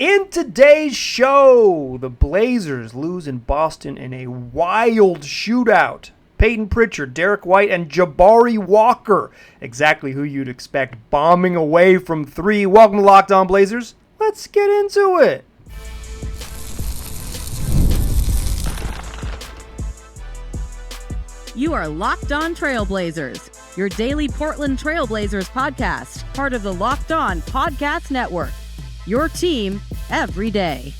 In today's show, the Blazers lose in Boston in a wild shootout. Payton, Pritchard, Derrick White, and Jabari Walker, exactly who you'd expect, bombing away from three. Welcome to Locked On Blazers. Let's get into it. You are Locked On Trailblazers, your daily Portland Trailblazers podcast, part of the Locked On Podcast Network. Your team every day.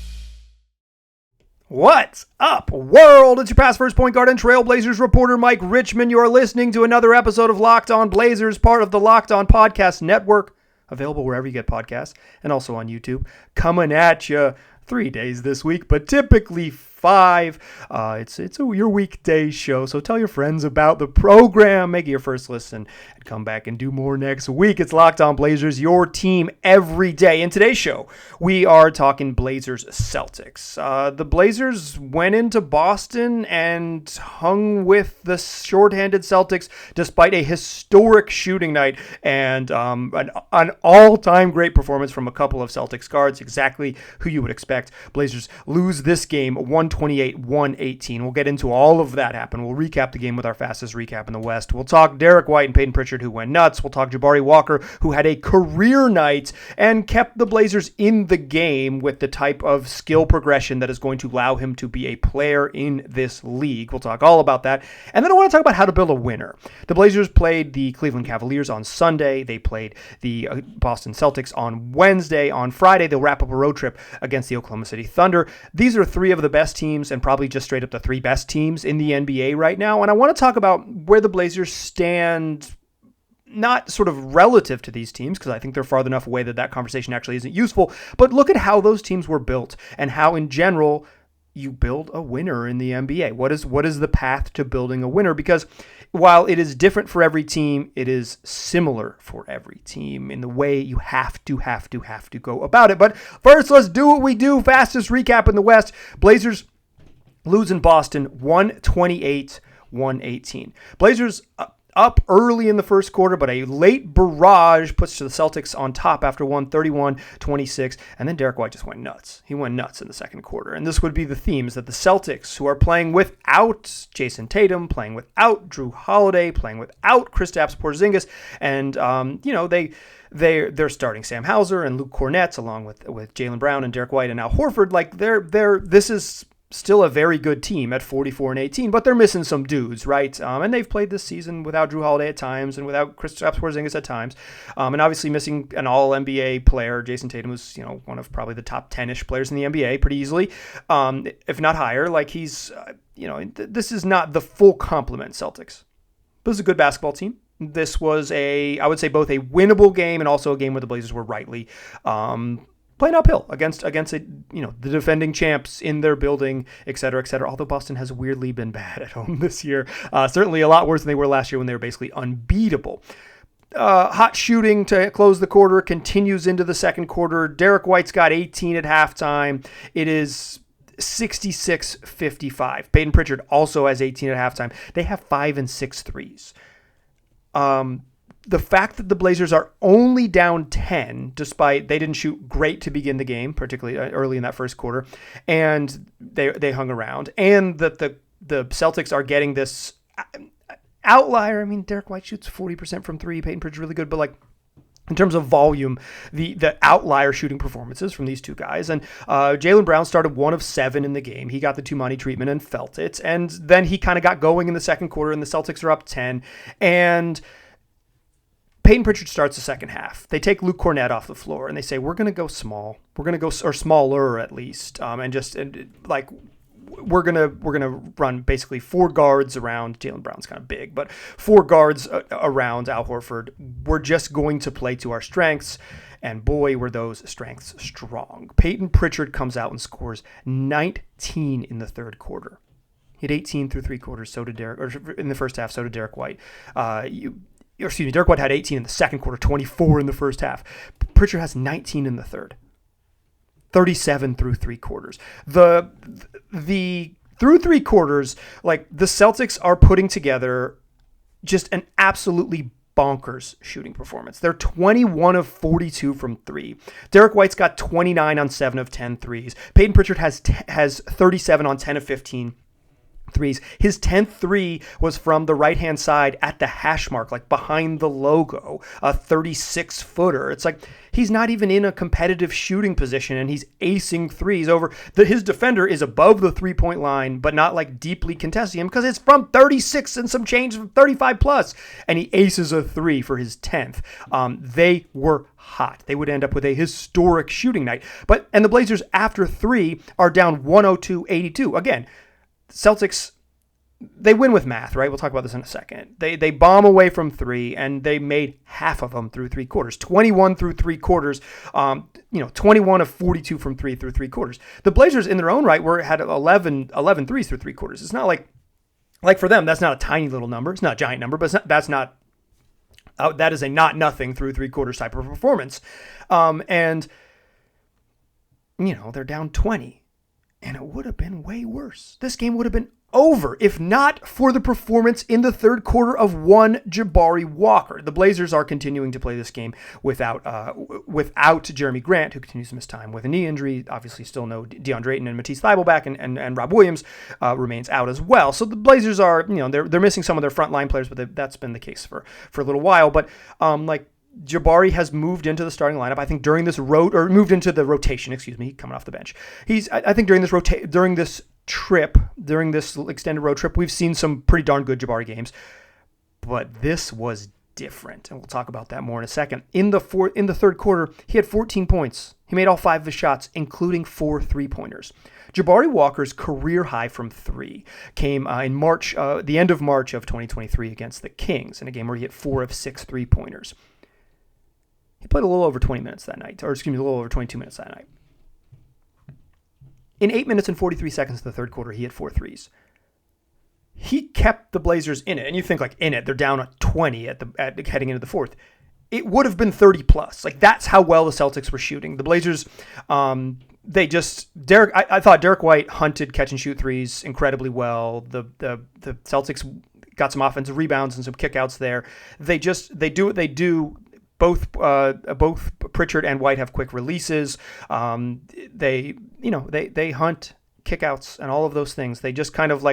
What's up, world? It's your past first point guard and Trailblazers reporter, Mike Richmond. You are listening to another episode of Locked On Blazers, part of the Locked On Podcast Network, available wherever you get podcasts and also on YouTube. Coming at you 3 days this week, but typically 5. It's your weekday show, so tell your friends about the program. Make it your first listen and come back and do more next week. It's Locked On Blazers, your team every day. In today's show, we are talking Blazers Celtics. The Blazers went into Boston and hung with the shorthanded Celtics despite a historic shooting night and an all-time great performance from a couple of Celtics guards, exactly who you would expect. Blazers lose this game 128-118. We'll get into all of that happen. We'll recap the game with our fastest recap in the West. We'll talk Derrick White and Payton Pritchard, who went nuts. We'll talk Jabari Walker, who had a career night and kept the Blazers in the game with the type of skill progression that is going to allow him to be a player in this league. We'll talk all about that. And then I want to talk about how to build a winner. The Blazers played the Cleveland Cavaliers on Sunday. They played the Boston Celtics on Wednesday. On Friday, they'll wrap up a road trip against the Oklahoma City Thunder. These are three of the best teams and probably just straight up the three best teams in the NBA right now. And I want to talk about where the Blazers stand, not sort of relative to these teams, because I think they're far enough away that conversation actually isn't useful, but look at how those teams were built and how in general you build a winner in the NBA. What is the path to building a winner? Because while it is different for every team, it is similar for every team in the way you have to go about it. But first, let's do what we do. Fastest recap in the West. Blazers lose in Boston 128-118. Blazers up early in the first quarter, but a late barrage puts the Celtics on top after 131-26, and then Derrick White just went nuts. He went nuts in the second quarter, and this would be the themes that the Celtics, who are playing without Jason Tatum, playing without Drew Holiday, playing without Kristaps Porzingis, and they're starting Sam Hauser and Luke Kornet along with Jaylen Brown and Derrick White and Al Horford. Like this is still a very good team at 44-18, but they're missing some dudes, right? And they've played this season without Drew Holiday at times and without Kristaps Porzingis at times, and obviously missing an All-NBA player. Jason Tatum was, one of probably the top 10-ish players in the NBA pretty easily, if not higher. Like he's, this is not the full complement Celtics. But it's a good basketball team. This was I would say both a winnable game and also a game where the Blazers were rightly playing uphill against the defending champs in their building, et cetera, et cetera. Although Boston has weirdly been bad at home this year. Certainly a lot worse than they were last year when they were basically unbeatable. Hot shooting to close the quarter continues into the second quarter. Derrick White's got 18 at halftime. It is 66-55. Payton Pritchard also has 18 at halftime. They have 5 and 6 threes. The fact that the Blazers are only down 10, despite they didn't shoot great to begin the game, particularly early in that first quarter, and they hung around, and that the Celtics are getting this outlier. I mean, Derrick White shoots 40% from three. Payton Pritchard's really good, but like in terms of volume, the outlier shooting performances from these two guys. And Jaylen Brown started 1 of 7 in the game. He got the Tumani treatment and felt it, and then he kind of got going in the second quarter, and the Celtics are up 10, and Payton Pritchard starts the second half. They take Luke Kornet off the floor and they say, we're going to go small. We're going to go, or smaller at least. We're going to run basically 4 guards around. Jaylen Brown's kind of big, but 4 guards around Al Horford. We're just going to play to our strengths. And boy, were those strengths strong. Payton Pritchard comes out and scores 19 in the third quarter. He had 18 through 3 quarters. So did Derrick, or in the first half, so did Derrick White. Derrick White had 18 in the second quarter, 24 in the first half. Pritchard has 19 in the third, 37 through 3 quarters. The through 3 quarters, like the Celtics are putting together just an absolutely bonkers shooting performance. They're 21 of 42 from three. Derrick White's got 29 on 7 of 10 threes. Payton Pritchard has 37 on 10 of 15 threes. His 10th three was from the right-hand side at the hash mark, like behind the logo, a 36-footer. It's like he's not even in a competitive shooting position, and he's acing threes over. His defender is above the three-point line, but not like deeply contesting him because it's from 36 and some change from 35 plus, and he aces a three for his 10th. They were hot. They would end up with a historic shooting night. And the Blazers after three are down 102-82. Again, Celtics, they win with math, right? We'll talk about this in a second. They bomb away from three, and they made half of them through three quarters. 21 through three quarters, 21 of 42 from three through three quarters. The Blazers, in their own right, had 11 threes through three quarters. It's not like for them, that's not a tiny little number. It's not a giant number, but that is a not nothing through three quarters type of performance. They're down 20. And it would have been way worse. This game would have been over if not for the performance in the third quarter of one Jabari Walker. The Blazers are continuing to play this game without Jeremy Grant, who continues to miss time with a knee injury. Obviously, still no DeAndre Ayton and Matisse Thybulle back, and Rob Williams remains out as well. So the Blazers are, they're missing some of their frontline players, but that's been the case for a little while. But Jabari has moved into the starting lineup. I think during this moved into the rotation. Coming off the bench. I think during this extended road trip, we've seen some pretty darn good Jabari games, but this was different, and we'll talk about that more in a second. In the third quarter, he had 14 points. He made all 5 of his shots, including 4 3-pointers. Jabari Walker's career high from three came in March, the end of March of 2023 against the Kings, in a game where he hit 4 of 6 3-pointers. He played a little over 20 minutes that night, a little over 22 minutes that night. In 8 minutes and 43 seconds of the third quarter, he hit 4 threes. He kept the Blazers in it, and you think they're down at 20 at heading into the fourth. It would have been 30 plus. That's how well the Celtics were shooting. The Blazers, I thought Derrick White hunted catch and shoot threes incredibly well. The Celtics got some offensive rebounds and some kickouts there. They do what they do. Both Pritchard and White have quick releases. They hunt kickouts and all of those things. They just kind of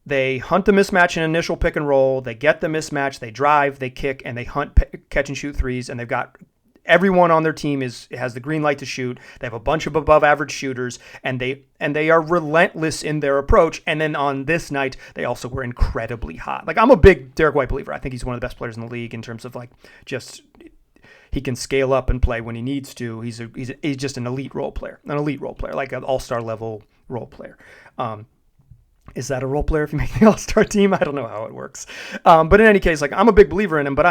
they hunt the mismatch in initial pick and roll. They get the mismatch. They drive, they kick, and they hunt catch and shoot threes. And they've got everyone on their team has the green light to shoot. They have a bunch of above average shooters, and they are relentless in their approach. And then on this night, they also were incredibly hot. I'm a big Derrick White believer. I think he's one of the best players in the league in terms of he can scale up and play when he needs to. He's just an elite role player, like an all-star level role player. Is that a role player if you make the all-star team? I don't know how it works. But in any case, I'm a big believer in him, but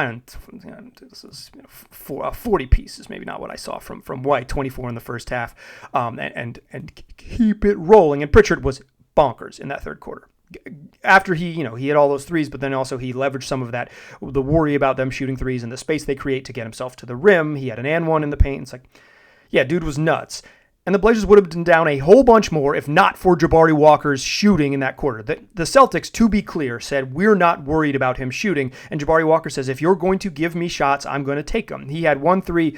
this is 40 pieces, maybe not what I saw from White, 24 in the first half, and keep it rolling. And Pritchard was bonkers in that third quarter. After he hit all those threes, but then also he leveraged some of the worry about them shooting threes and the space they create to get himself to the rim. He had an and one in the paint. It's dude was nuts. And the Blazers would have been down a whole bunch more if not for Jabari Walker's shooting in that quarter. The Celtics, to be clear, said, we're not worried about him shooting. And Jabari Walker says, if you're going to give me shots, I'm going to take them. He had 1 3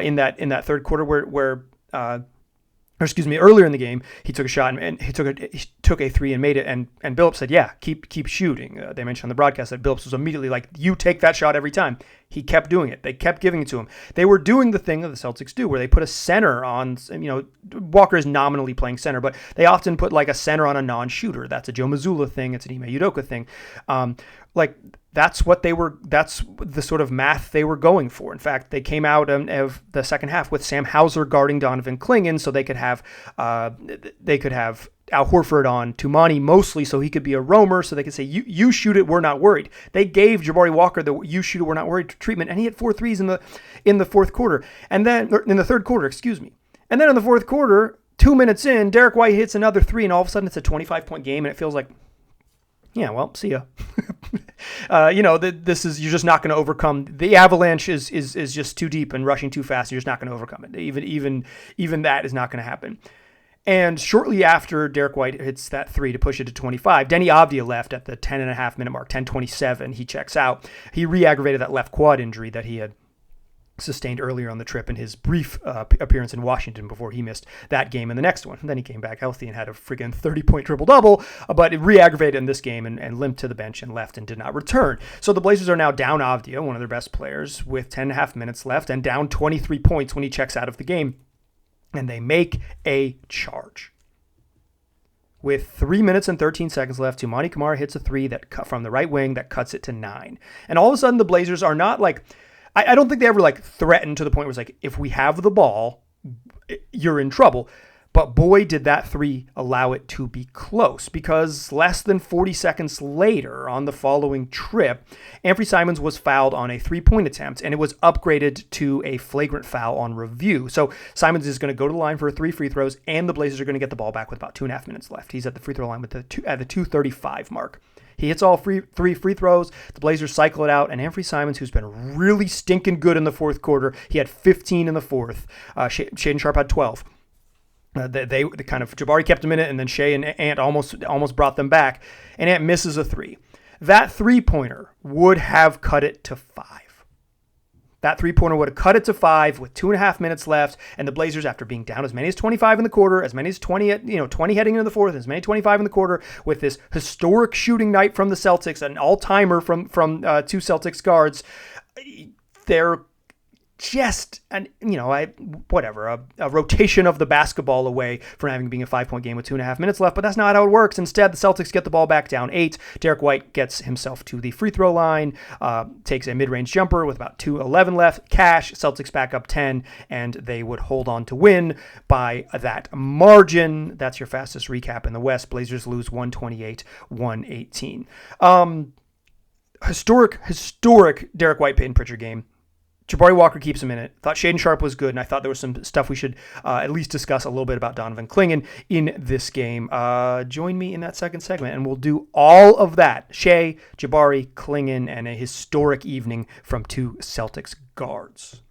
in that third quarter earlier in the game, he took a shot and he took a three and made it. And Billups said, yeah, keep shooting. They mentioned on the broadcast that Billups was immediately like, you take that shot every time. He kept doing it. They kept giving it to him. They were doing the thing that the Celtics do where they put a center on, Walker is nominally playing center, but they often put a center on a non-shooter. That's a Joe Mazzulla thing. It's an Ime Udoka thing. That's the sort of math they were going for. In fact, they came out of the second half with Sam Hauser guarding Donovan Clingan so they could have Al Horford on Tumani mostly so he could be a roamer so they could say, you shoot it, we're not worried. They gave Jabari Walker the you shoot it, we're not worried treatment, and he hit 4 threes in the fourth quarter. And then, in the third quarter, And then in the fourth quarter, 2 minutes in, Derrick White hits another 3, and all of a sudden it's a 25-point game, and it feels like, yeah, well, see ya. This is, you're just not going to overcome. The avalanche is just too deep and rushing too fast. You're just not going to overcome it. Even that is not going to happen. And shortly after Derrick White hits that three to push it to 25, Denny Avdia left at the 10.5 minute mark, 10:27. He checks out. He re-aggravated that left quad injury that he had sustained earlier on the trip in his brief appearance in Washington before he missed that game and the next one. And then he came back healthy and had a friggin' 30-point triple-double, but it re-aggravated in this game and limped to the bench and left and did not return. So the Blazers are now down Avdia, one of their best players, with 10.5 minutes left and down 23 points when he checks out of the game. And they make a charge. With 3 minutes and 13 seconds left, Toumani Camara hits a three that from the right wing that cuts it to 9. And all of a sudden, the Blazers are not like, I don't think they ever like threatened to the point where it's like, if we have the ball, you're in trouble. But boy, did that three allow it to be close, because less than 40 seconds later on the following trip, Anfernee Simons was fouled on a 3-point attempt, and it was upgraded to a flagrant foul on review. So Simons is going to go to the line for 3 free throws, and the Blazers are going to get the ball back with about 2.5 minutes left. He's at the free throw line at the 2:35 mark. He hits all 3 free throws. The Blazers cycle it out, and Anfernee Simons, who's been really stinking good in the fourth quarter, he had 15 in the fourth. Shaedon Sharpe had 12. They kind of, Jabari kept him in it, and then Shea and Ant almost brought them back, and Ant misses a three. That three-pointer would have cut it to 5. That three-pointer would have cut it to 5 with 2.5 minutes left, and the Blazers, after being down as many as 25 in the quarter, as many as 20 heading into the fourth, as many 25 in the quarter, with this historic shooting night from the Celtics, an all-timer from two Celtics guards, they're just a rotation of the basketball away from having being a 5-point game with 2.5 minutes left, but that's not how it works. Instead, the Celtics get the ball back down 8. Derrick White gets himself to the free throw line, takes a mid-range jumper with about 2:11 left, cash, Celtics back up 10, and they would hold on to win by that margin. That's your fastest recap in the West. Blazers lose 128-118. Historic Derrick White Payton Pritchard game. Jabari Walker keeps him in it. Thought Shaedon Sharpe was good, and I thought there was some stuff we should at least discuss a little bit about Donovan Clingan in this game. Join me in that second segment, and we'll do all of that. Shea, Jabari, Clingan, and a historic evening from two Celtics guards.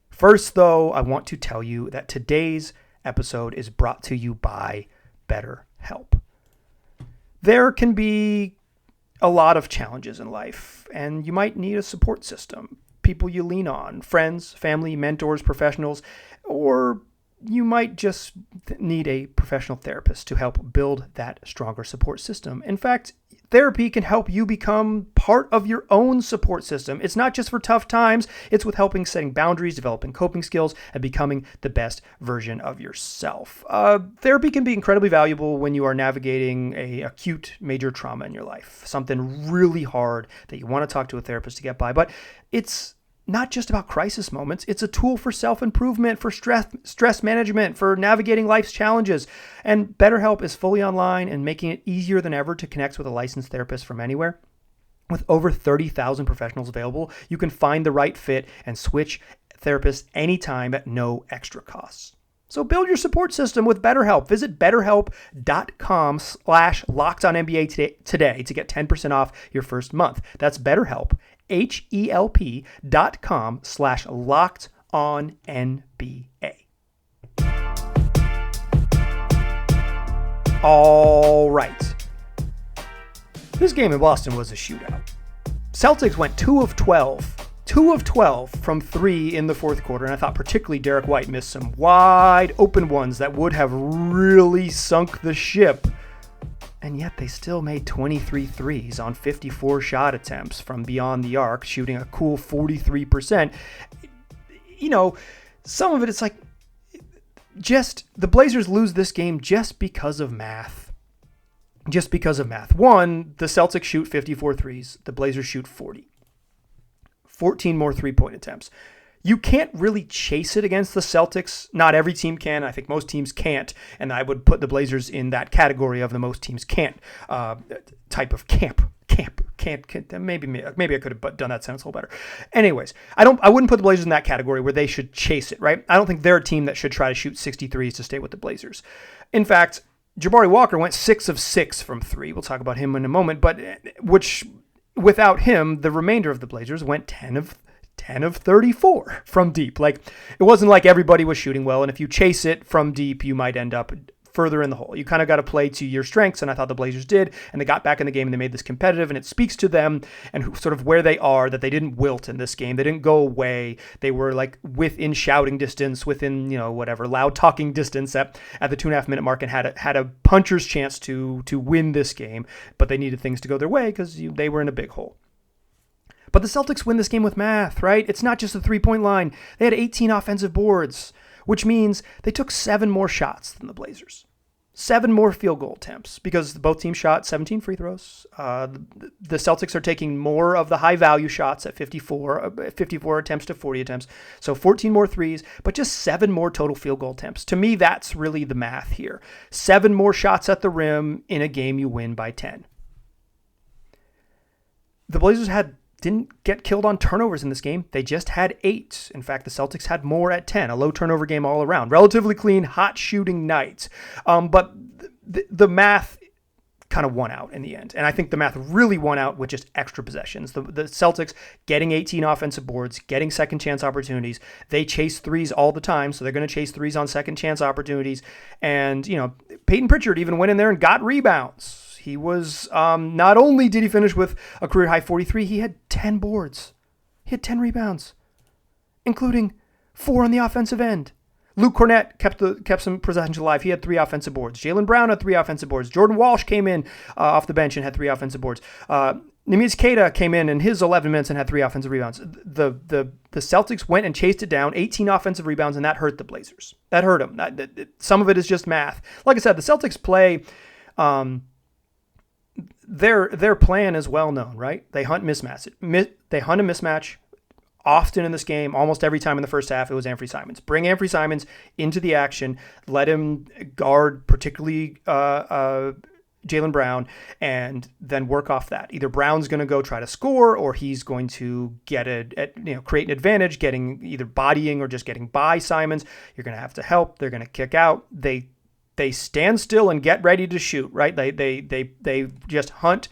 First, though, I want to tell you that today's episode is brought to you by BetterHelp. There can be a lot of challenges in life, and you might need a support system, people you lean on, friends, family, mentors, professionals, or you might just need a professional therapist to help build that stronger support system. In fact, therapy can help you become part of your own support system. It's not just for tough times. It's with helping setting boundaries, developing coping skills, and becoming the best version of yourself. Therapy can be incredibly valuable when you are navigating a acute major trauma in your life, something really hard that you want to talk to a therapist to get by. But it's not just about crisis moments. It's a tool for self-improvement, for stress management, for navigating life's challenges. And BetterHelp is fully online and making it easier than ever to connect with a licensed therapist from anywhere. With over 30,000 professionals available, you can find the right fit and switch therapists anytime at no extra costs. So build your support system with BetterHelp. Visit BetterHelp.com/LockedOnNBA today to get 10% off your first month. That's BetterHelp, HELP.com/LockedOnNBA. All right. This game in Boston was a shootout. Celtics went 2 of 12 from 3 in the fourth quarter, and I thought particularly Derrick White missed some wide open ones that would have really sunk the ship. And yet they still made 23 threes on 54 shot attempts from beyond the arc, shooting a cool 43%. You know, some of it, it's like, just the Blazers lose this game just because of math. Just because of math. One, the Celtics shoot 54 threes. The Blazers shoot 40. 14 more three-point attempts. You can't really chase it against the Celtics. Not every team can. I think most teams can't. And I would put the Blazers in that category of the most teams can't type of camp. Maybe I could have done that sentence a little better. Anyways, I wouldn't put the Blazers in that category where they should chase it, right? I don't think they're a team that should try to shoot 63s to stay with the Blazers. In fact, Jabari Walker went 6 of 6 from 3. We'll talk about him in a moment, but without him, the remainder of the Blazers went 10 10 of 34 from deep. Like, it wasn't like everybody was shooting well, and if you chase it from deep, you might end up further in the hole. You kind of got to play to your strengths, and I thought the Blazers did, and they got back in the game and they made this competitive, and it speaks to them and sort of where they are, that they didn't wilt in this game. They didn't go away. They were like within shouting distance, within, whatever, loud talking distance at the 2.5 minute mark, and had a puncher's chance to win this game, but they needed things to go their way because they were in a big hole. But the Celtics win this game with math, right? It's not just a 3-point line. They had 18 offensive boards, which means they took 7 more shots than the Blazers. 7 more field goal attempts because both teams shot 17 free throws. The Celtics are taking more of the high value shots at 54 attempts to 40 attempts. So 14 more threes, but just 7 more total field goal attempts. To me, that's really the math here. 7 more shots at the rim in a game you win by 10. The Blazers didn't get killed on turnovers in this game. They just had 8. In fact, the Celtics had more at 10. A low turnover game all around. Relatively clean, hot shooting night. But the math kind of won out in the end. And I think the math really won out with just extra possessions. The Celtics getting 18 offensive boards, getting second chance opportunities. They chase threes all the time, so they're going to chase threes on second chance opportunities. And, Payton Pritchard even went in there and got rebounds. He was, not only did he finish with a career high 43, he had 10 boards. He had 10 rebounds, including 4 on the offensive end. Luke Cornett kept some possessions alive. He had 3 offensive boards. Jaylen Brown had 3 offensive boards. Jordan Walsh came in off the bench and had 3 offensive boards. Neemias Queta came in his 11 minutes and had 3 offensive rebounds. The Celtics went and chased it down, 18 offensive rebounds, and that hurt the Blazers. That hurt them. Some of it is just math. Like I said, the Celtics play... Their plan is well known, right? They hunt mismatch. They hunt a mismatch often in this game. Almost every time in the first half, it was Anfernee Simons. Bring Anfernee Simons into the action. Let him guard, particularly Jaylen Brown, and then work off that. Either Brown's going to go try to score, or he's going to create an advantage, getting either bodying or just getting by Simons. You're going to have to help. They're going to kick out. They stand still and get ready to shoot, right? They just hunt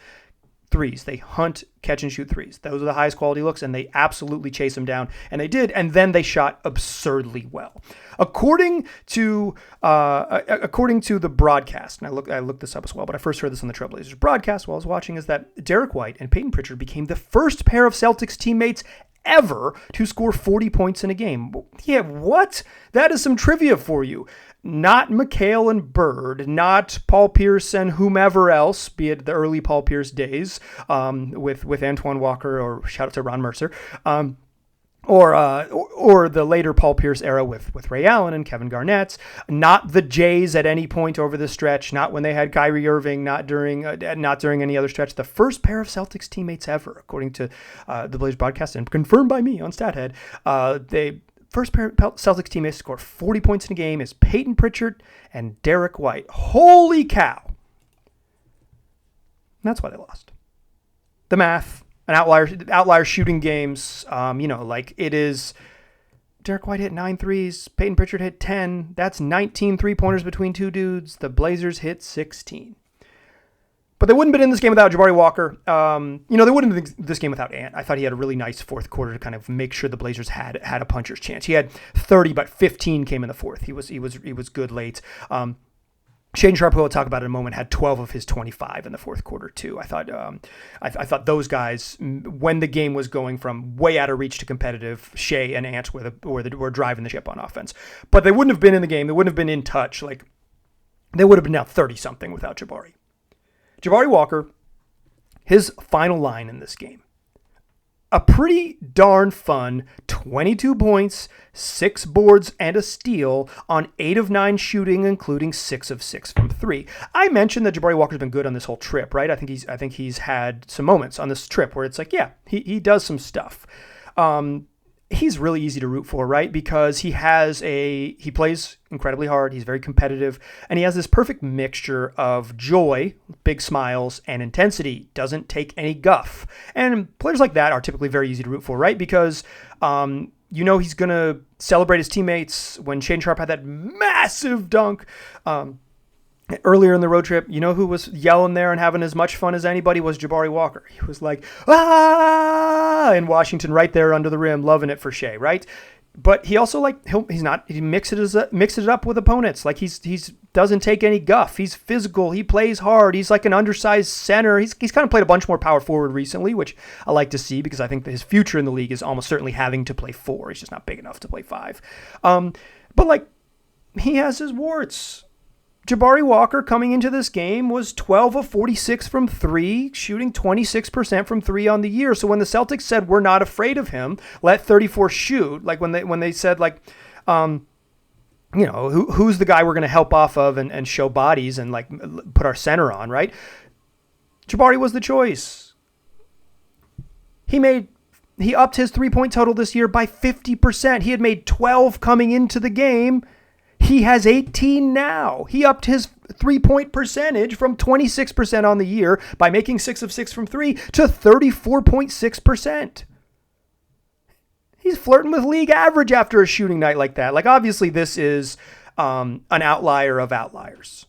threes. They hunt catch and shoot threes. Those are the highest quality looks, and they absolutely chase them down. And they did, and then they shot absurdly well. According to the broadcast, and I looked this up as well, but I first heard this on the Trailblazers broadcast while I was watching, is that Derrick White and Payton Pritchard became the first pair of Celtics teammates ever to score 40 points in a game. Yeah, what? That is some trivia for you. Not McHale and Bird, not Paul Pierce and whomever else, be it the early Paul Pierce days with Antoine Walker, or shout out to Ron Mercer, or the later Paul Pierce era with Ray Allen and Kevin Garnett. Not the Jays at any point over the stretch, not when they had Kyrie Irving, not during any other stretch. The first pair of Celtics teammates ever, according to the Blazers broadcast and confirmed by me on StatHead. First pair of Celtics teammates to score 40 points in a game is Payton Pritchard and Derrick White. Holy cow. And that's why they lost. The math, an outlier shooting games, it is Derrick White hit 9 threes, Payton Pritchard hit 10. That's 19 3-pointers between 2 dudes. The Blazers hit 16. But they wouldn't have been in this game without Jabari Walker. They wouldn't have been in this game without Ant. I thought he had a really nice fourth quarter to kind of make sure the Blazers had a puncher's chance. He had 30, but 15 came in the fourth. He was good late. Shaedon Sharpe, who I'll talk about in a moment, had 12 of his 25 in the fourth quarter too. I thought those guys, when the game was going from way out of reach to competitive, Shea and Ant were driving the ship on offense. But they wouldn't have been in the game. They wouldn't have been in touch. Like, they would have been now 30-something without Jabari. Jabari Walker, his final line in this game. A pretty darn fun 22 points, 6 boards, and a steal on 8 of 9 shooting, including 6 of 6 from 3. I mentioned that Jabari Walker's been good on this whole trip, right? I think he's had some moments on this trip where it's like, yeah, he does some stuff. He's really easy to root for, right? Because he plays incredibly hard. He's very competitive, and he has this perfect mixture of joy, big smiles, and intensity. Doesn't take any guff. And players like that are typically very easy to root for, right? Because, he's going to celebrate his teammates. When Shaedon Sharpe had that massive dunk, Earlier in the road trip, you know who was yelling there and having as much fun as anybody was Jabari Walker. He was like, ah, in Washington right there under the rim, loving it for Shea, right? But he also he mixes it up with opponents. Like he's doesn't take any guff. He's physical. He plays hard. He's like an undersized center. He's kind of played a bunch more power forward recently, which I like to see because I think that his future in the league is almost certainly having to play 4. He's just not big enough to play 5. But like he has his warts. Jabari Walker coming into this game was 12 of 46 from 3, shooting 26% from 3 on the year. So when the Celtics said we're not afraid of him, let 34 shoot, like when they said like, who's the guy we're going to help off of and show bodies and like put our center on, right? Jabari was the choice. He upped his 3-point total this year by 50%. He had made 12 coming into the game. He has 18 now. He upped his 3-point percentage from 26% on the year by making 6 of 6 from 3 to 34.6%. He's flirting with league average after a shooting night like that. Like, obviously, this is an outlier of outliers.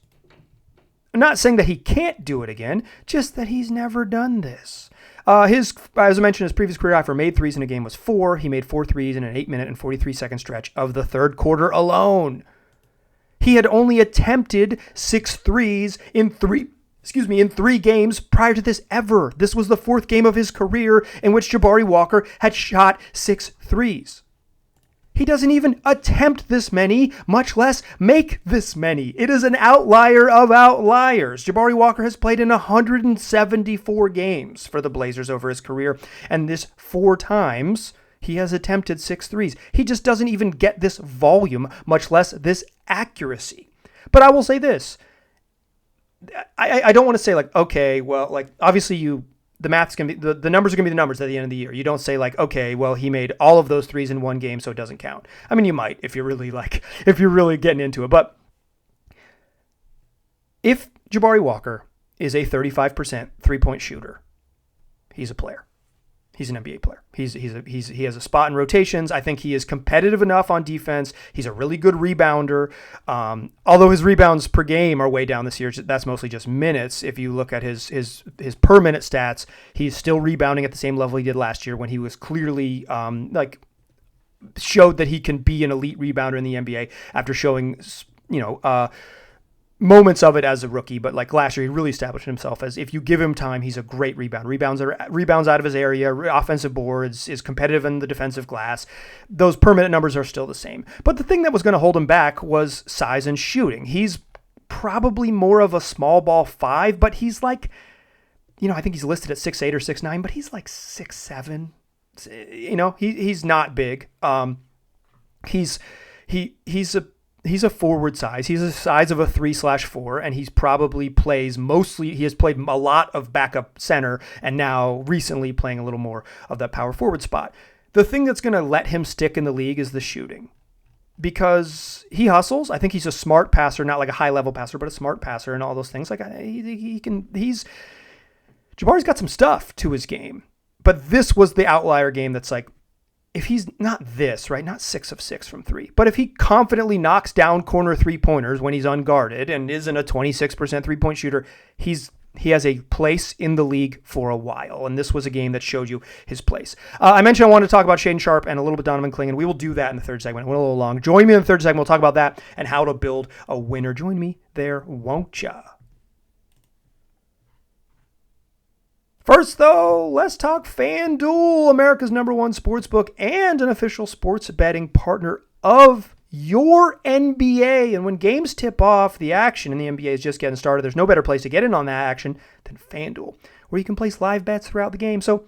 I'm not saying that he can't do it again, just that he's never done this. As I mentioned, his previous career high for made threes in a game was 4. He made 4 threes in an 8-minute and 43-second stretch of the third quarter alone. He had only attempted 6 threes in 3 games prior to this ever. This was the 4th game of his career in which Jabari Walker had shot 6 threes. He doesn't even attempt this many, much less make this many. It is an outlier of outliers. Jabari Walker has played in 174 games for the Blazers over his career, and this 4 times he has attempted 6 threes. He just doesn't even get this volume, much less this accuracy. But I will say this. I don't want to say like, okay, well, like obviously the math's going to be, the numbers are going to be the numbers at the end of the year. You don't say like, okay, well, he made all of those threes in one game, so it doesn't count. I mean, you might if you're really getting into it. But if Jabari Walker is a 35% 3-point shooter, he's a player. He's an NBA player. He has a spot in rotations. I think he is competitive enough on defense. He's a really good rebounder. Although his rebounds per game are way down this year, that's mostly just minutes. If you look at his per minute stats, he's still rebounding at the same level he did last year when he was clearly showed that he can be an elite rebounder in the NBA after showing moments of it as a rookie, but like last year, he really established himself as if you give him time, he's a great rebounder. Rebounds out of his area, offensive boards, is competitive in the defensive glass. Those per minute numbers are still the same. But the thing that was going to hold him back was size and shooting. He's probably more of a small ball 5, but he's like, I think he's listed at 6'8" or 6'9", but he's like 6'7". He's not big. He's a forward size. He's the size of a 3/4, and he has played a lot of backup center and now recently playing a little more of that power forward spot. The thing that's going to let him stick in the league is the shooting because he hustles. I think he's a smart passer, not like a high level passer, but a smart passer and all those things. Like Jabari's got some stuff to his game, but this was the outlier game that's like, if he's not this, right, not 6 of 6 from 3, but if he confidently knocks down corner 3-pointers when he's unguarded and isn't a 26% 3-point shooter, he has a place in the league for a while. And this was a game that showed you his place. I mentioned I wanted to talk about Shaedon Sharpe and a little bit Donovan Clingan. We will do that in the third segment. It went a little long. Join me in the third segment. We'll talk about that and how to build a winner. Join me there, won't ya? First, though, let's talk FanDuel, America's #1 sportsbook and an official sports betting partner of your NBA. And when games tip off, the action in the NBA is just getting started. There's no better place to get in on that action than FanDuel, where you can place live bets throughout the game. So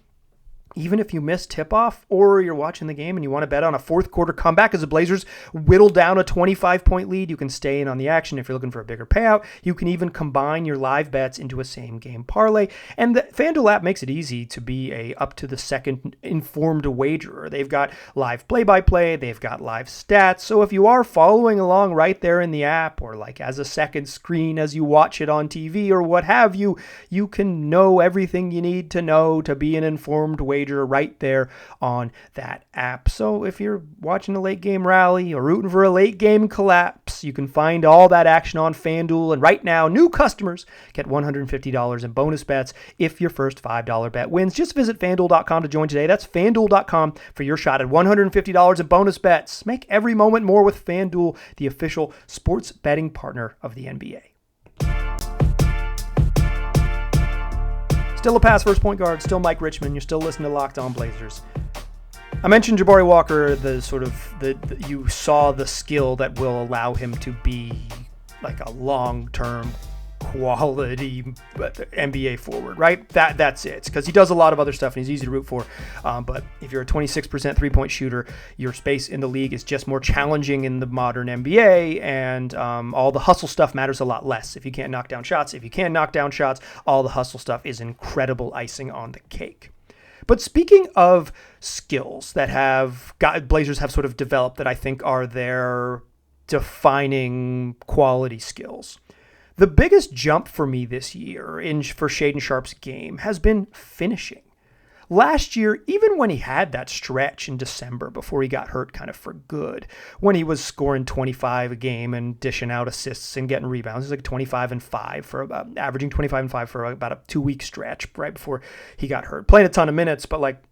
even if you miss tip-off or you're watching the game and you want to bet on a fourth quarter comeback as the Blazers whittle down a 25-point lead, you can stay in on the action. If you're looking for a bigger payout, you can even combine your live bets into a same-game parlay. And the FanDuel app makes it easy to be a up-to-the-second informed wagerer. They've got live play-by-play. They've got live stats. So if you are following along right there in the app or like as a second screen as you watch it on TV or what have you, you can know everything you need to know to be an informed wagerer wager right there on that app. So if you're watching a late game rally or rooting for a late game collapse, you can find all that action on FanDuel. And right now, new customers get $150 in bonus bets if your first $5 bet wins. Just visit FanDuel.com to join today. That's FanDuel.com for your shot at $150 in bonus bets. Make every moment more with FanDuel, the official sports betting partner of the NBA. Still a pass first point guard, still Mike Richmond. You're still listening to Locked On Blazers. I mentioned Jabari Walker, you saw the skill that will allow him to be like a long-term quality NBA forward, right? That's it. Because he does a lot of other stuff and he's easy to root for. But if you're a 26% three-point shooter, your space in the league is just more challenging in the modern NBA, and all the hustle stuff matters a lot less. If you can't knock down shots, all the hustle stuff is incredible icing on the cake. But speaking of skills that Blazers have sort of developed that I think are their defining quality skills, the biggest jump for me this year for Shaedon Sharpe's game has been finishing. Last year, even when he had that stretch in December before he got hurt kind of for good, when he was scoring 25 a game and dishing out assists and getting rebounds, he was like 25 and 5 averaging 25 and 5 for about a 2-week stretch right before he got hurt. Playing a ton of minutes, but like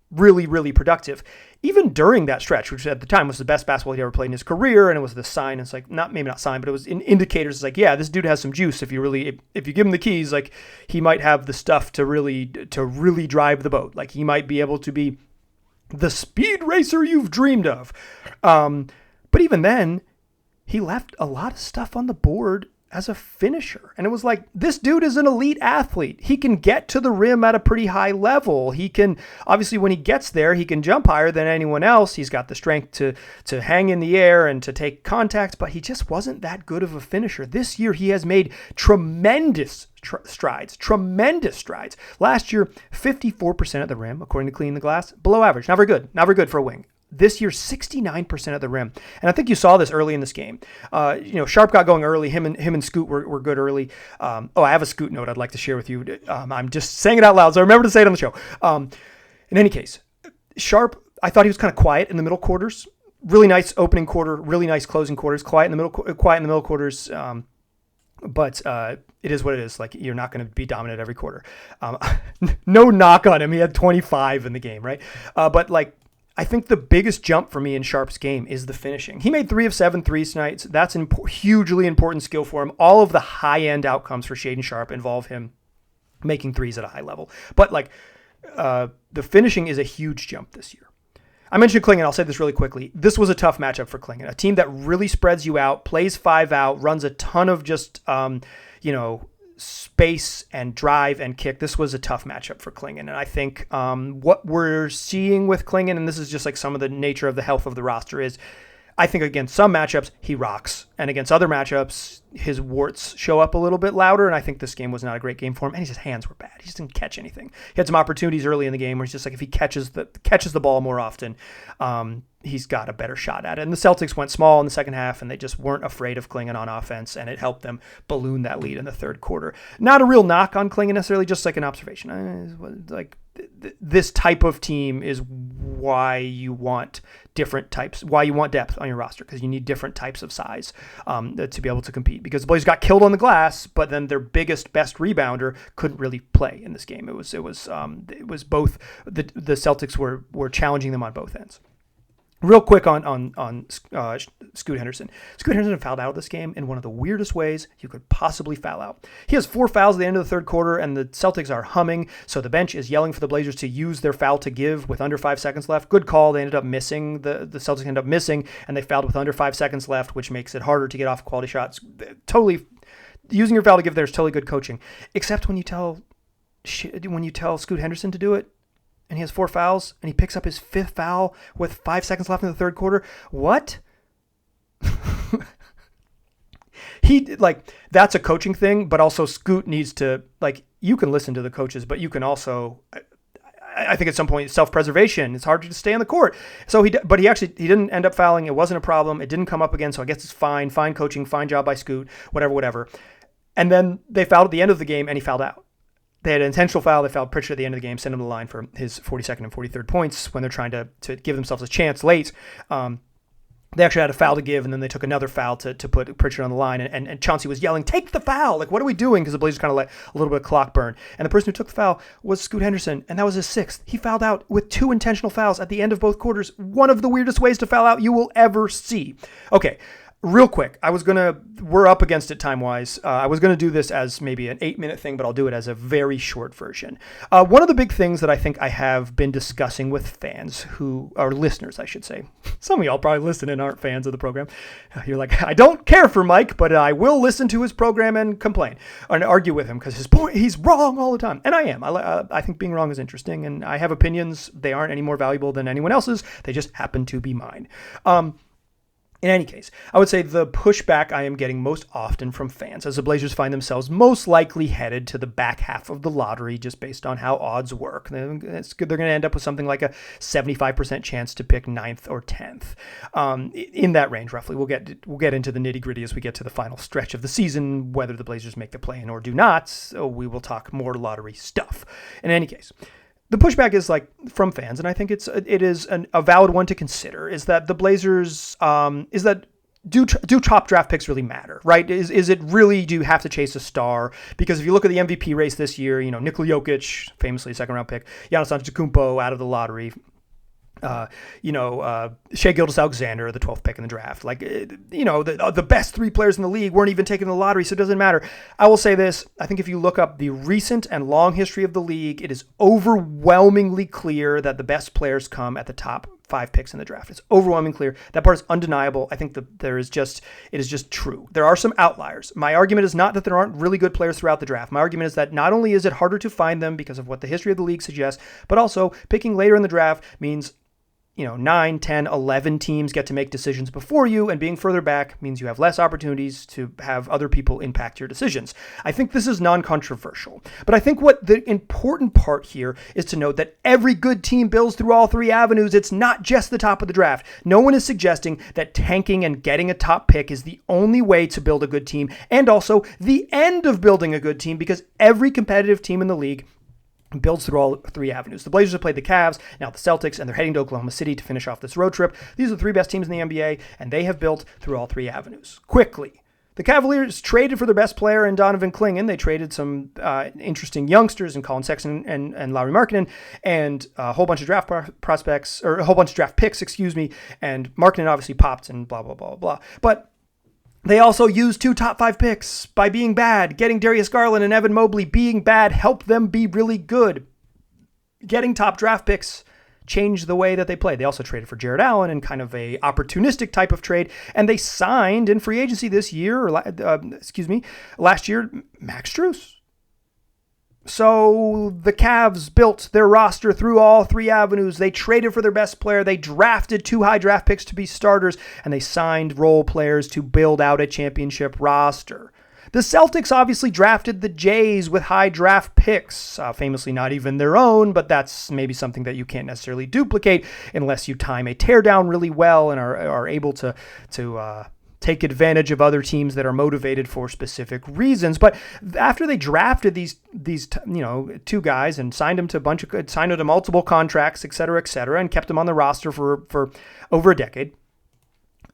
really, really productive. Even during that stretch, which at the time was the best basketball he'd ever played in his career, and it was the sign. It's like maybe not sign, but it was in indicators. It's like, yeah, this dude has some juice. If you give him the keys, like he might have the stuff to really drive the boat. Like he might be able to be the speed racer you've dreamed of. But even then, he left a lot of stuff on the board as a finisher. And it was like, this dude is an elite athlete. He can get to the rim at a pretty high level. He can, obviously when he gets there, he can jump higher than anyone else. He's got the strength to hang in the air and to take contact, but he just wasn't that good of a finisher. This year, he has made tremendous strides. Last year, 54% at the rim, according to Clean the Glass, below average. Not very good for a wing. This year, 69% at the rim. And I think you saw this early in this game. Sharpe got going early. Him and Scoot were good early. I have a Scoot note I'd like to share with you. I'm just saying it out loud, so I remember to say it on the show. In any case, Sharpe, I thought he was kind of quiet in the middle quarters. Really nice opening quarter, really nice closing quarters. Quiet in the middle quarters. But it is what it is. Like, you're not going to be dominant every quarter. No knock on him. He had 25 in the game, right? But like, I think the biggest jump for me in Sharpe's game is the finishing. He made 3 of 7 threes tonight. That's a hugely important skill for him. All of the high-end outcomes for Shaedon Sharpe involve him making threes at a high level. But like, the finishing is a huge jump this year. I mentioned Klingon. I'll say this really quickly. This was a tough matchup for Klingon. A team that really spreads you out, plays 5 out, runs a ton of just, space and drive and kick. This was a tough matchup for Klingon. And I think what we're seeing with Klingon, and this is just like some of the nature of the health of the roster, is I think against some matchups, he rocks. And against other matchups, his warts show up a little bit louder. And I think this game was not a great game for him. And his hands were bad. He just didn't catch anything. He had some opportunities early in the game where he's just like, if he catches the ball more often, he's got a better shot at it. And the Celtics went small in the second half, and they just weren't afraid of Klingon on offense, and it helped them balloon that lead in the third quarter. Not a real knock on Klingon necessarily, just like an observation. Like, this type of team is why you want different types, why you want depth on your roster, because you need different types of size to be able to compete. Because the Blazers got killed on the glass, but then their best rebounder couldn't really play in this game. It was both the Celtics were challenging them on both ends. Real quick on Scoot Henderson. Scoot Henderson fouled out of this game in one of the weirdest ways you could possibly foul out. He has 4 fouls at the end of the third quarter, and the Celtics are humming, so the bench is yelling for the Blazers to use their foul to give with under 5 seconds left. Good call. They ended up missing. The Celtics ended up missing, and they fouled with under 5 seconds left, which makes it harder to get off quality shots. Totally, using your foul to give there is totally good coaching, except when you tell Scoot Henderson to do it, and he has 4 fouls, and he picks up his 5th foul with 5 seconds left in the third quarter. What? That's a coaching thing, but also Scoot needs to, you can listen to the coaches, but you can also, I think at some point, self-preservation. It's hard to stay on the court. So he didn't end up fouling. It wasn't a problem. It didn't come up again, so I guess it's fine. Fine coaching, fine job by Scoot, whatever. And then they fouled at the end of the game, and he fouled out. They had an intentional foul. They fouled Pritchard at the end of the game, sent him to the line for his 42nd and 43rd points when they're trying to give themselves a chance late. They actually had a foul to give, and then they took another foul to put Pritchard on the line. And Chauncey was yelling, "Take the foul!" Like, what are we doing? Because the Blazers kind of let a little bit of clock burn. And the person who took the foul was Scoot Henderson, and that was his 6th. He fouled out with 2 intentional fouls at the end of both quarters. One of the weirdest ways to foul out you will ever see. Okay. Real quick, we're up against it time-wise. I was going to do this as maybe an 8-minute thing, but I'll do it as a very short version. One of the big things that I think I have been discussing with fans who are listeners, I should say. Some of y'all probably listen and aren't fans of the program. You're like, I don't care for Mike, but I will listen to his program and complain and argue with him because he's wrong all the time. And I am. I think being wrong is interesting, and I have opinions. They aren't any more valuable than anyone else's. They just happen to be mine. In any case, I would say the pushback I am getting most often from fans as the Blazers find themselves most likely headed to the back half of the lottery just based on how odds work. It's good. They're going to end up with something like a 75% chance to pick 9th or 10th. In that range, roughly. We'll get into the nitty-gritty as we get to the final stretch of the season, whether the Blazers make the play-in or do not. So we will talk more lottery stuff. In any case, the pushback is like from fans, and I think it is a valid one to consider, is that the Blazers, do top draft picks really matter, right? Is it really, do you have to chase a star? Because if you look at the MVP race this year, Nikola Jokic, famously a 2nd-round pick, Giannis Antetokounmpo out of the lottery, Shai Gilgeous-Alexander, the 12th pick in the draft. Like, the best 3 players in the league weren't even taking the lottery, so it doesn't matter. I will say this. I think if you look up the recent and long history of the league, it is overwhelmingly clear that the best players come at the top 5 picks in the draft. It's overwhelmingly clear. That part is undeniable. I think that it is just true. There are some outliers. My argument is not that there aren't really good players throughout the draft. My argument is that not only is it harder to find them because of what the history of the league suggests, but also picking later in the draft means 9, 10, 11 teams get to make decisions before you, and being further back means you have less opportunities to have other people impact your decisions. I think this is non-controversial, but I think what the important part here is to note that every good team builds through all 3 avenues. It's not just the top of the draft. No one is suggesting that tanking and getting a top pick is the only way to build a good team, and also the end of building a good team, because every competitive team in the league builds through all 3 avenues. The Blazers have played the Cavs, now the Celtics, and they're heading to Oklahoma City to finish off this road trip. These are the 3 best teams in the NBA, and they have built through all 3 avenues. Quickly, the Cavaliers traded for their best player in Donovan Clingan. They traded some interesting youngsters in Colin Sexton and Lauri Markkanen, and a whole bunch of draft prospects, or a whole bunch of draft picks, and Markkanen obviously popped and blah, blah, blah, blah. But they also used 2 top 5 picks by being bad. Getting Darius Garland and Evan Mobley being bad helped them be really good. Getting top draft picks changed the way that they play. They also traded for Jared Allen in kind of a opportunistic type of trade, and they signed in free agency this year, last year, Max Strus. So the Cavs built their roster through all 3 avenues. They traded for their best player. They drafted 2 high draft picks to be starters, and they signed role players to build out a championship roster. The Celtics obviously drafted the Jays with high draft picks, famously not even their own, but that's maybe something that you can't necessarily duplicate unless you time a teardown really well and are able to take advantage of other teams that are motivated for specific reasons. But after they drafted these 2 guys and signed them to multiple contracts, et cetera, and kept them on the roster for over a decade,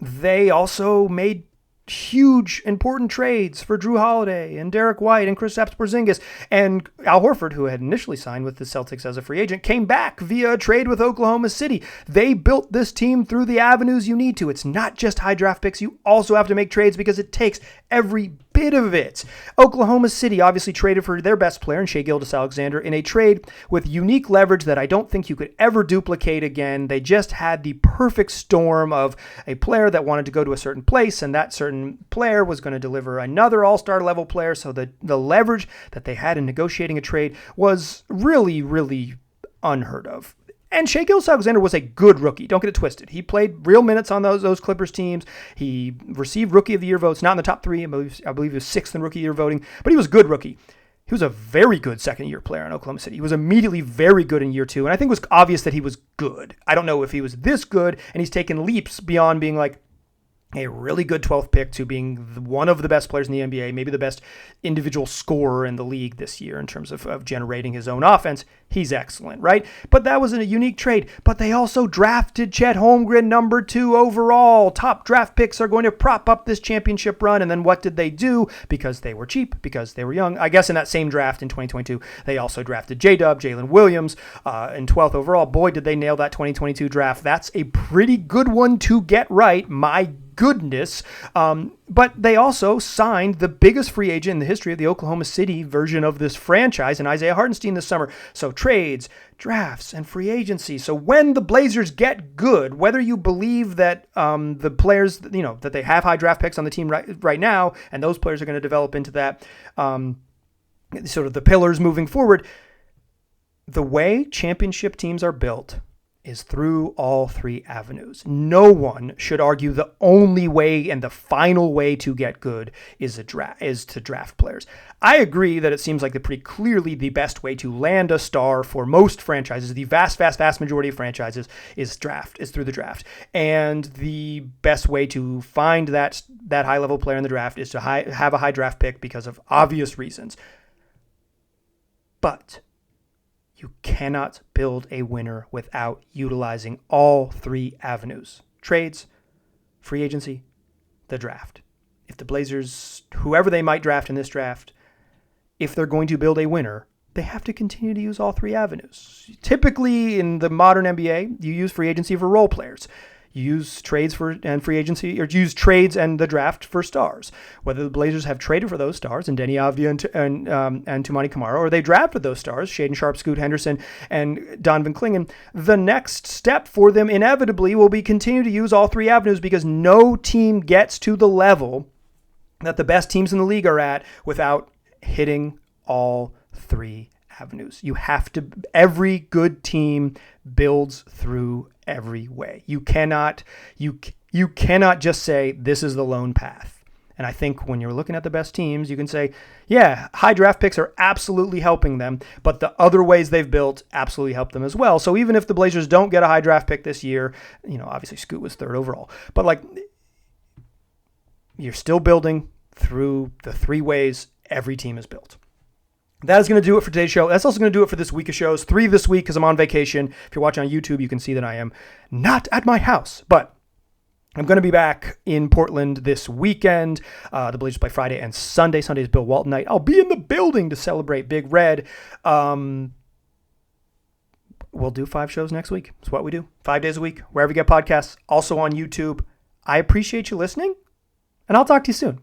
they also made huge, important trades for Drew Holiday and Derrick White and Kristaps Porzingis, and Al Horford, who had initially signed with the Celtics as a free agent, came back via a trade with Oklahoma City. They built this team through the avenues you need to. It's not just high draft picks. You also have to make trades because it takes every bit of it. Oklahoma City obviously traded for their best player in Shai Gilgeous-Alexander in a trade with unique leverage that I don't think you could ever duplicate again. They just had the perfect storm of a player that wanted to go to a certain place, and that certain player was going to deliver another all-star level player. So the leverage that they had in negotiating a trade was really, really unheard of. And Shai Gilgeous-Alexander was a good rookie. Don't get it twisted. He played real minutes on those Clippers teams. He received Rookie of the Year votes, not in the top 3. I believe he was 6th in Rookie of the Year voting, but he was a good rookie. He was a very good second-year player in Oklahoma City. He was immediately very good in year 2, and I think it was obvious that he was good. I don't know if he was this good, and he's taken leaps beyond being like, a really good 12th pick to being one of the best players in the NBA, maybe the best individual scorer in the league this year in terms of generating his own offense. He's excellent, right? But that was a unique trade. But they also drafted Chet Holmgren number 2 overall. Top draft picks are going to prop up this championship run. And then what did they do? Because they were cheap, because they were young. I guess in that same draft in 2022, they also drafted J-Dub, Jalen Williams, in 12th overall. Boy, did they nail that 2022 draft. That's a pretty good one to get right. My goodness. But they also signed the biggest free agent in the history of the Oklahoma City version of this franchise in Isaiah Hartenstein this summer. So trades, drafts, and free agency. So when the Blazers get good, whether you believe that the players, that they have high draft picks on the team right now, and those players are going to develop into that sort of the pillars moving forward, the way championship teams are built is through all 3 avenues. No one should argue the only way and the final way to get good is to draft players. I agree that it seems like pretty clearly the best way to land a star for most franchises, the vast majority of franchises, is through the draft. And the best way to find that high level player in the draft is to have a high draft pick because of obvious reasons. But you cannot build a winner without utilizing all 3 avenues: trades, free agency, the draft. If the Blazers, whoever they might draft in this draft, if they're going to build a winner, they have to continue to use all 3 avenues. Typically in the modern NBA, you use free agency for role players. You use trades and free agency, or use trades and the draft for stars. Whether the Blazers have traded for those stars, and Denny Avdia and Toumani Camara, or they drafted those stars, Shaedon Sharpe, Scoot Henderson, and Donovan Clingan, the next step for them inevitably will be continue to use all 3 avenues, because no team gets to the level that the best teams in the league are at without hitting all 3 avenues. You have to. Every good team builds through every way. You cannot just say this is the lone path. And I think when you're looking at the best teams, you can say, yeah, high draft picks are absolutely helping them, but the other ways they've built absolutely help them as well. So even if the Blazers don't get a high draft pick this year, obviously Scoot was 3rd overall, but you're still building through the 3 ways every team is built. That is going to do it for today's show. That's also going to do it for this week of shows. 3 this week because I'm on vacation. If you're watching on YouTube, you can see that I am not at my house. But I'm going to be back in Portland this weekend. The Blazers play Friday and Sunday. Sunday's Bill Walton night. I'll be in the building to celebrate Big Red. We'll do 5 shows next week. It's what we do. 5 days a week, wherever you get podcasts. Also on YouTube. I appreciate you listening, and I'll talk to you soon.